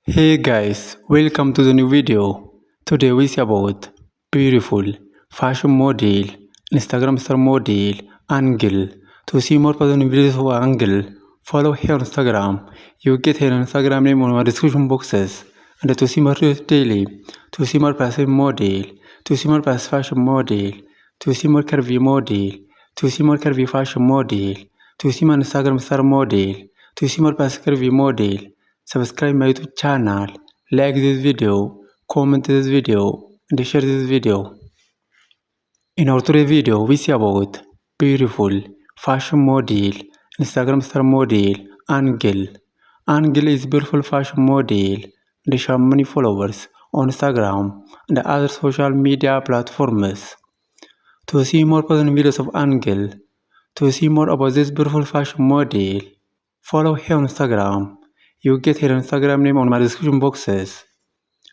Hey guys, welcome to the new video. Today we see about beautiful fashion model, Instagram star model, Angel. To see more personal videos of Angel, follow her on Instagram. You get her Instagram name on my description boxes. And to see more videos daily, to see more passive model, to see more passive fashion model, to see more curvy model, to see more curvy fashion model, to see more Instagram star model, to see more passive curvy model. Subscribe my YouTube channel, like this video, comment this video, and share this video. In our today's video, we see about beautiful fashion model, Instagram star model, Angel. Angel is beautiful fashion model and she has many followers on Instagram and other social media platforms. To see more personal videos of Angel, to see more about this beautiful fashion model, follow her on Instagram. You get her Instagram name on my description boxes.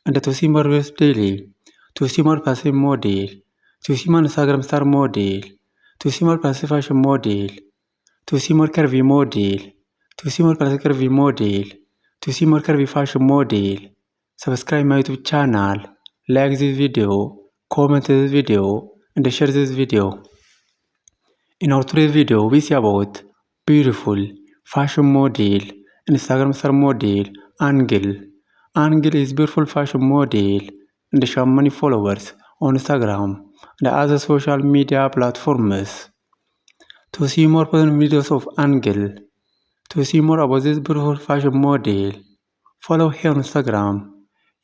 And to see more videos daily, to see more passive model, to see more Instagram star model, to see more passive fashion model, to see more curvy model, to see more passive curvy model, to see more curvy fashion model. Subscribe my YouTube channel, like this video, comment this video, and share this video. In our today's video, we see about beautiful fashion model, Instagram star model, Angel. Angel is beautiful fashion model and she has many followers on Instagram and other social media platforms. To see more personal videos of Angel, to see more about this beautiful fashion model, follow her on Instagram.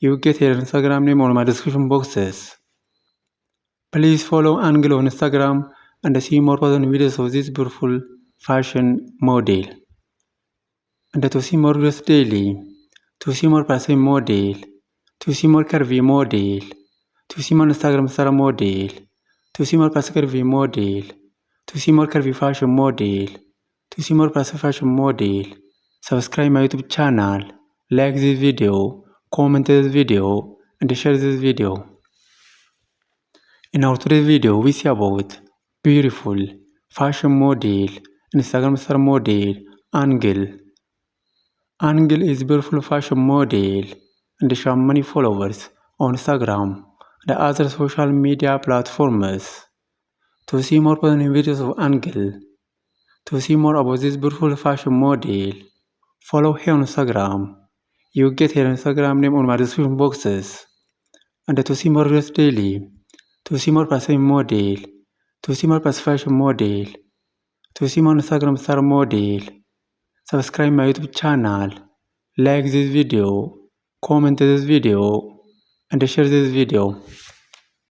You get her Instagram name on my description boxes. Please follow Angel on Instagram and see more personal videos of this beautiful fashion model. And to see more videos daily, to see more passive model, to see more curvy model, to see more Instagram star model, to see more passive curvy model, to see more curvy fashion model, to see more passive fashion model. Subscribe my YouTube channel, like this video, comment this video, and share this video. In our today's video, we see about beautiful fashion model, Instagram star model, Angel. Angel is beautiful fashion model and she has many followers on Instagram and other social media platforms. To see more personal videos of Angel, to see more about this beautiful fashion model, follow her on Instagram. You get her Instagram name on my description boxes. And to see more videos daily, to see more passive model, to see more passive fashion model, to see more Instagram star model, subscribe my YouTube channel, like this video, comment this video, and share this video.